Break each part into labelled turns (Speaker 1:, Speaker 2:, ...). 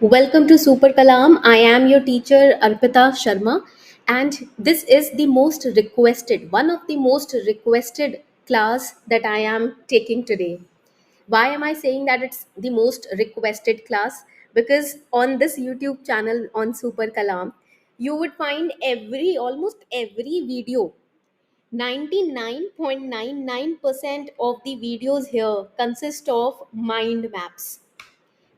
Speaker 1: Welcome to Super Kalam. I am your teacher Arpita Sharma, and this is the most requested, one of the most requested class that I am taking today. Why am I saying that it's the most requested class? Because on this YouTube channel on Super Kalam, you would find almost every video. 99.99% of the videos here consist of mind maps,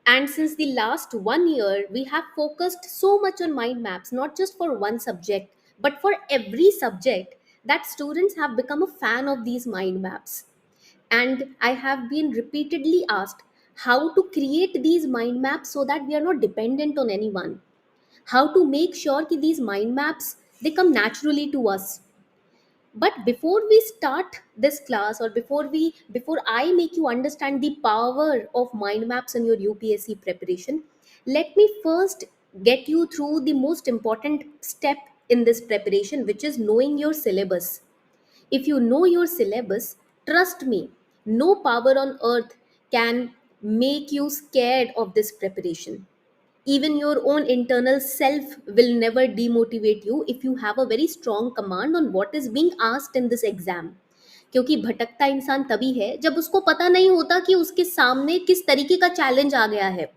Speaker 1: and since the last 1 year, we have focused so much on mind maps, not just for one subject, but for every subject, that students have become a fan of these mind maps. And I have been repeatedly asked how to create these mind maps so that we are not dependent on anyone. How to make sure that these mind maps they come naturally to us. But before we start this class, or before I make you understand the power of mind maps in your UPSC preparation, let me first get you through the most important step in this preparation, which is knowing your syllabus. If you know your syllabus, trust me, no power on earth can make you scared of this preparation. Even your own internal self will never demotivate you if you have a very strong command on what is being asked in this exam. क्योंकि भटकता इंसान तभी है जब उसको पता नहीं होता कि उसके सामने किस तरीके का चैलेंज आ गया है,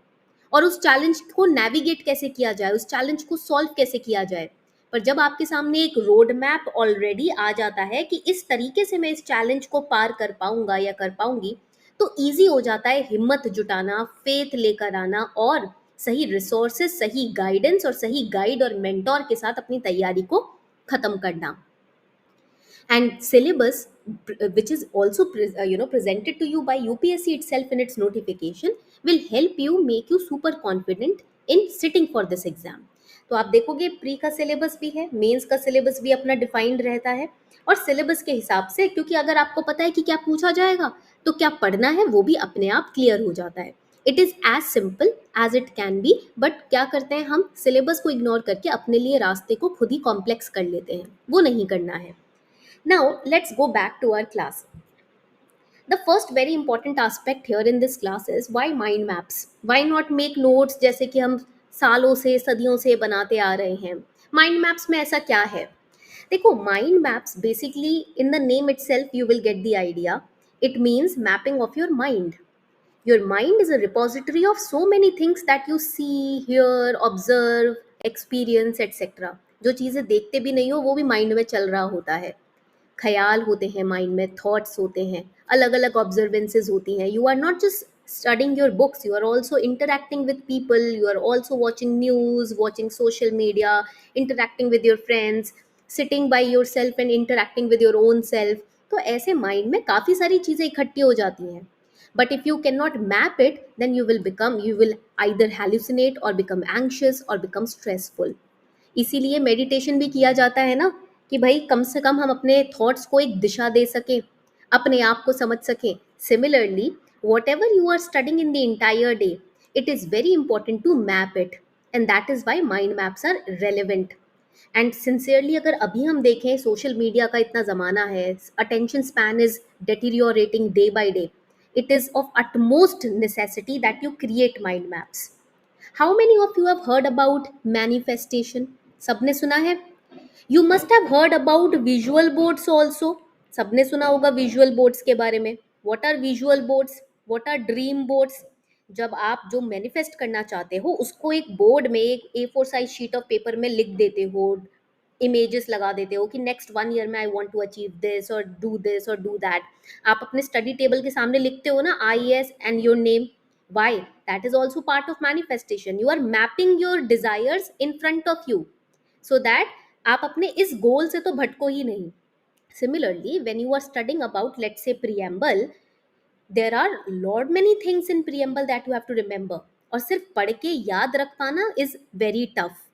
Speaker 1: और उस चैलेंज को नेविगेट कैसे किया जाए, उस चैलेंज को सॉल्व कैसे किया जाए। पर जब आपके सामने एक रोड मैप ऑलरेडी आ जाता है कि इस तरीके से मैं इस चैलेंज को पार कर पाऊंगा या कर पाऊंगी, तो ईजी हो जाता है हिम्मत जुटाना, फेथ लेकर आना, और सही रिसोर्सेज, सही गाइडेंस और सही गाइड और मेंटोर के साथ अपनी तैयारी को खत्म करना। And syllabus, which is also presented to you by UPSC itself in its notification, will help you, make you super confident in sitting for this exam. तो आप देखोगे प्री का सिलेबस भी है, मेंस का सिलेबस भी अपना डिफाइंड रहता है, और सिलेबस के हिसाब से, क्योंकि अगर आपको पता है कि क्या पूछा जाएगा तो क्या पढ़ना है वो भी अपने आप क्लियर हो जाता है। It is as simple as it can be, but क्या करते हैं हम, सिलेबस को इग्नोर करके अपने लिए रास्ते को खुद ही कॉम्प्लेक्स कर लेते हैं, वो नहीं करना है। Now, let's go back to our class. The first very important aspect here in this class is why mind maps? Why not make notes जैसे कि हम सालों से सदियों से बनाते आ रहे हैं? Mind maps में ऐसा क्या है? देखो, mind maps basically in the name itself you will get the idea. It means mapping of your mind. Your mind is a repository of so many things that you see, hear, observe, experience, etc. जो चीज़ें देखते भी नहीं हो वो भी mind में चल रहा होता है। ख्याल होते हैं माइंड में, थॉट्स होते हैं, अलग अलग ऑब्जर्वेंसेज होती हैं। You are not just studying your books, you are also interacting with people, you are also watching news, watching social media, interacting with your friends, sitting by your self and interacting with your own self. तो ऐसे mind में काफ़ी सारी चीज़ें इकट्ठी हो जाती हैं। But if you cannot map it, then you will either hallucinate or become anxious or become stressful. इसीलिए मेडिटेशन भी किया जाता है ना, कि भाई कम से कम हम अपने थॉट्स को एक दिशा दे सकें, अपने आप को समझ सकें। Similarly, whatever you are studying in the entire day, it is very important to map it, and that is why mind maps are relevant. And sincerely अगर अभी हम देखें, सोशल मीडिया का इतना ज़माना है, attention span is deteriorating day by day. It is of utmost necessity that you create mind maps. How many of you have heard about manifestation? सबने सुना है? You must have heard about visual boards also. सबने सुना होगा visual boards के बारे में. What are visual boards? What are dream boards? जब आप जो मैनिफेस्ट करना चाहते हो उसको एक बोर्ड में, एक A4 size sheet of paper में लिख देते हो, इमेजेस लगा देते हो कि नेक्स्ट 1 ईयर में I want to achieve this और डू दैट। आप अपने स्टडी टेबल के सामने लिखते हो ना, IAS and your name. Why? That is also part of manifestation. You are mapping your desires in front of you, so that आप अपने इस गोल से तो भटको ही नहीं। Similarly, when you are studying about, let's say, preamble, there are lot many things in preamble that you have to remember, और सिर्फ पढ़ के याद रख पाना इज वेरी टफ।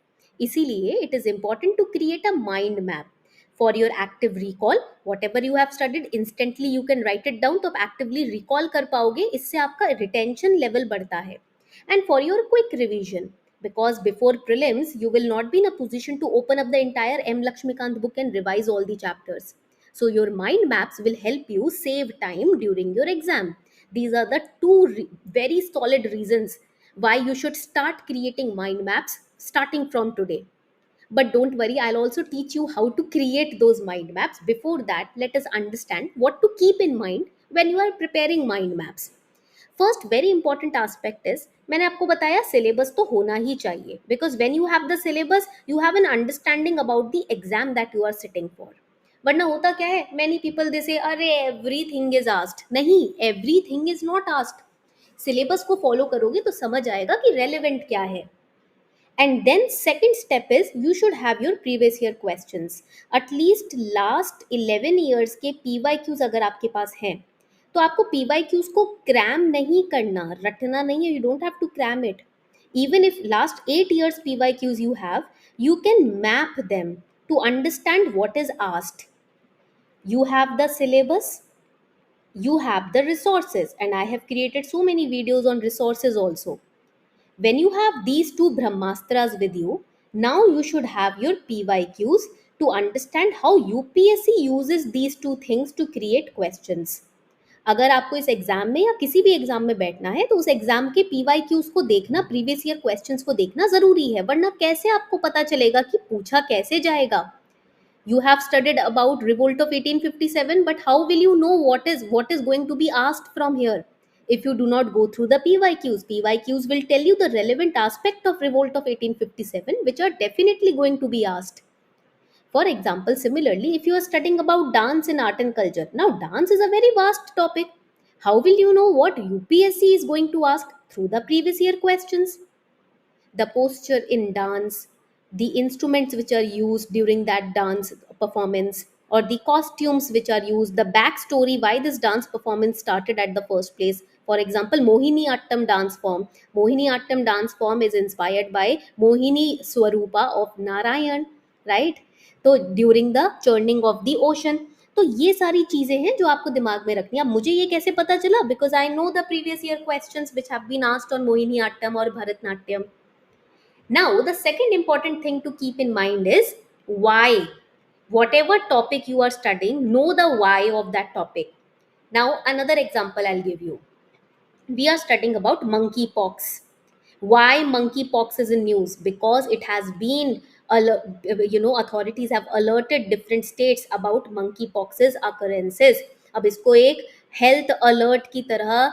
Speaker 1: इसीलिए it is important to create a mind map for your active recall. What ever you have studied instantly you can write it down, तो आप एक्टिवली रिकॉल कर पाओगे, इससे आपका रिटेंशन लेवल बढ़ता है। And for your quick revision, because before prelims you will not be in a position to open up the entire M Lakshmikant book and revise all the chapters. So your mind maps will help you save time during your exam. These are the two very solid reasons why you should start creating mind maps starting from today. But don't worry, I'll also teach you how to create those mind maps. Before that, let us understand what to keep in mind when you are preparing mind maps. First very important aspect is, मैंने आपको बताया syllabus तो होना ही चाहिए, because when you have the syllabus you have an understanding about the exam that you are sitting for. वरना होता क्या है, मैनी पीपल दे से अरे एवरीथिंग इज आस्क्ड. नहीं, everything is not asked. Syllabus को फॉलो करोगे तो समझ आएगा कि रेलेवेंट क्या है. And then second step is you should have your previous year questions. At least last 11 years के PYQs अगर आपके पास हैं तो आपको PYQs को क्रैम नहीं करना, रटना नहीं है. You don't have to cram it. Even if last 8 years PYQs you have, you can map them to understand what is asked. You have the syllabus, you have the resources, and I have created so many videos on resources also. When you have these two Brahmastras with you, now you should have your PYQs to understand how UPSC uses these two things to create questions. अगर आपको इस exam में या किसी भी exam में बैठना है तो उस एग्जाम के PYQs को देखना, प्रीवियस ईयर क्वेश्चंस को देखना जरूरी है, वरना कैसे आपको पता चलेगा कि पूछा कैसे जाएगा. You have studied about revolt of 1857, but how will you know what is going to be asked from here if you do not go through the PYQs? PYQs will tell you the relevant aspect of revolt of 1857, which are definitely going to be asked. For example, similarly, if you are studying about dance in art and culture, now dance is a very vast topic. How will you know what UPSC is going to ask? Through the previous year questions. The posture in dance, the instruments which are used during that dance performance, or the costumes which are used, the backstory why this dance performance started at the first place. For example, Mohini Attam dance form. Mohini Attam dance form is inspired by Mohini Swarupa of Narayan, right? तो during the churning of the ocean. तो ये सारी चीजें हैं जो आपको दिमाग में रखनी है. अब मुझे ये कैसे पता चला? Because I know the previous year questions which have been asked on Mohiniyattam और Bharatanatyam. Now, the second important thing to keep in mind is why. Whatever topic you are studying, know the why of that topic. Now, another example I'll give you. We are studying about monkeypox. Why monkeypox is in news? Because it has been, authorities have alerted different states about monkeypox's occurrences. अब इसको एक health alert की तरह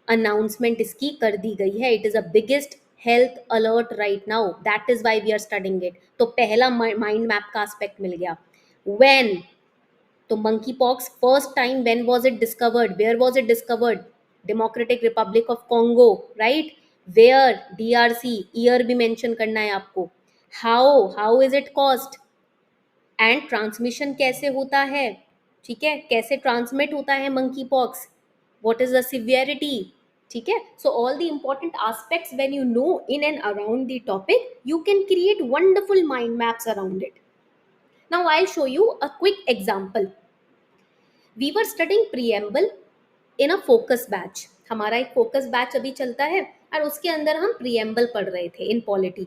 Speaker 1: announcement इसकी कर दी गई है. It is a biggest health alert right now, that is why we are studying it. तो पहला माइंड मैप का एस्पेक्ट मिल गया. व्हेन, तो monkey pox first time when was it discovered, where was it discovered? Democratic Republic of Congo, right? Where? DRC. Year भी mention करना है आपको. How is it caused, and transmission कैसे होता है, ठीक है, कैसे ट्रांसमिट होता है monkey pox, what is the severity, ठीक है. So all the important aspects when you know in and around the topic, you can create wonderful mind maps around it. Now I'll show you a quick example. We were studying preamble in a focus batch. हमारा एक focus batch अभी चलता है और उसके अंदर हम preamble पढ़ रहे थे इन polity.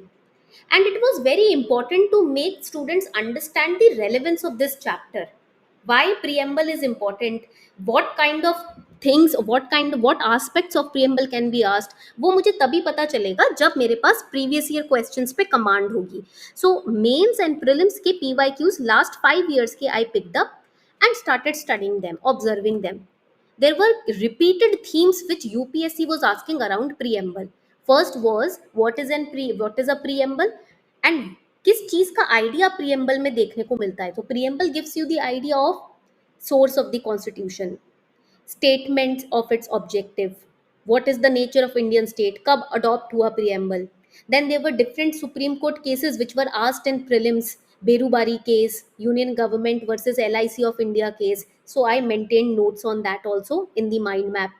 Speaker 1: And it was very important to make students understand the relevance of this chapter. Why preamble is important, what kind of things, what aspects of preamble can be asked, वो मुझे तभी पता चलेगा जब मेरे पास previous year questions पे command होगी. So mains and prelims के PYQs last 5 years के I picked up and started studying them, observing them. There were repeated themes which UPSC was asking around preamble. First was what is a preamble, and किस चीज का idea preamble में देखने को मिलता है. तो preamble gives you the idea of source of the constitution, statements of its objective, what is the nature of Indian state, कब अडॉप्ट हुआ preamble. Then there were different Supreme Court cases which were asked in prelims. Berubari case, Union Government versus LIC of India case. So I maintained notes on that also in the mind map.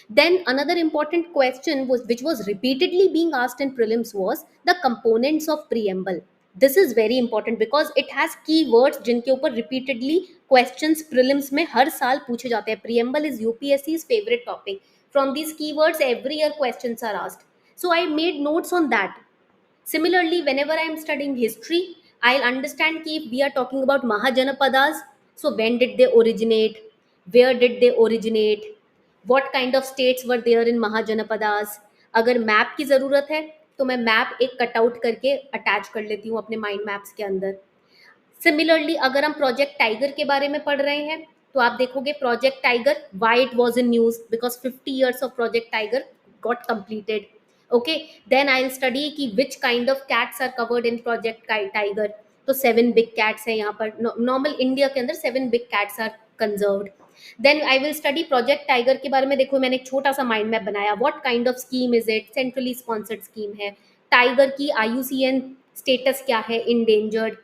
Speaker 1: Then another important question was, which was repeatedly being asked in prelims, was the components of preamble. This is very important because it has keywords जिनके ऊपर repeatedly questions prelims में हर साल पूछे जाते हैं. Preamble is UPSC's favorite topic. From these keywords, every year questions are asked. So I made notes on that. Similarly, whenever I am studying history, I'll understand कि if we are talking about Mahajanapadas, so when did they originate? Where did they originate? What kind of states were there in Mahajanapadas? अगर map की ज़रूरत है तो मैं map एक cutout करके attach कर लेती हूँ अपने माइंड मैप्स के अंदर। सिमिलरली अगर हम प्रोजेक्ट टाइगर के बारे में पढ़ रहे हैं तो आप देखोगे project tiger why it was in news because 50 years of project tiger got completed. Okay, then I'll study कि which kind of cats are covered in project tiger. तो 7 big cats है यहाँ पर, नॉर्मल इंडिया के अंदर 7 big cats are conserved. Then I will study Project Tiger के बारे में. देखो मैंने एक छोटा सा माइंड मैप बनाया. What kind of scheme is it, centrally sponsored scheme है. टाइगर की IUCN स्टेटस क्या है, endangered.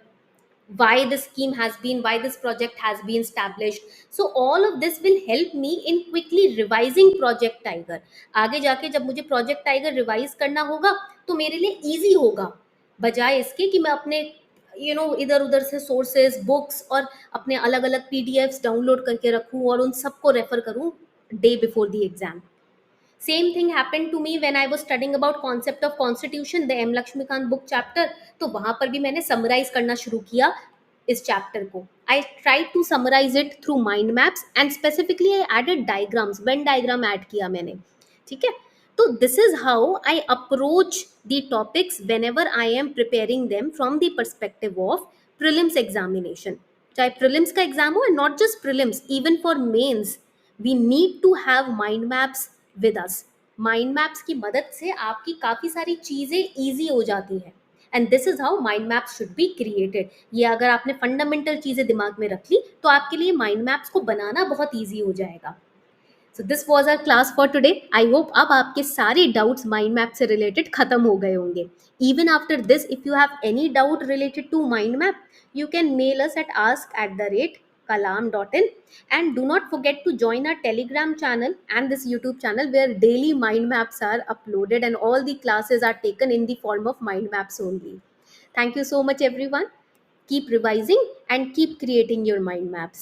Speaker 1: Why this scheme has been, why this project has been established. So all of this will help me in quickly revising project tiger. आगे जाके जब मुझे project tiger revise करना होगा तो मेरे लिए easy होगा, बजाय इसके कि मैं अपने इधर उधर से सोर्सेज बुक्स और अपने अलग अलग PDFs डाउनलोड करके रखूं और उन सबको रेफर करूं day before the exam. Same thing happened to me when I was studying about concept of constitution, the M Laxmikanth book chapter. तो वहां पर भी मैंने समराइज करना शुरू किया इस चैप्टर को. I try to summarise it through mind maps and specifically I added diagrams, Venn diagram add किया मैंने. ठीक है. तो this is how I approach the topics whenever I am preparing them from the perspective of prelims examination. चाहे prelims का exam हो, and not just prelims, even for mains we need to have mind maps with us. Mind maps की मदद से आपकी काफ़ी सारी चीज़ें ईजी हो जाती हैं. And this is how mind maps should be created. ये अगर आपने फंडामेंटल चीज़ें दिमाग में रख ली तो आपके लिए माइंड मैप्स को बनाना बहुत ईजी हो जाएगा. So this was our class for today. I hope अब आपके सारे डाउट्स माइंड मैप से रिलेटेड खत्म हो गए होंगे. Even after this, if you have any doubt related to mind map, you can mail us at ask@kalam.in, and do not forget to join our Telegram channel and this YouTube channel where daily mind maps are uploaded and all the classes are taken in the form of mind maps only. Thank you so much everyone. Keep revising and keep creating your mind maps.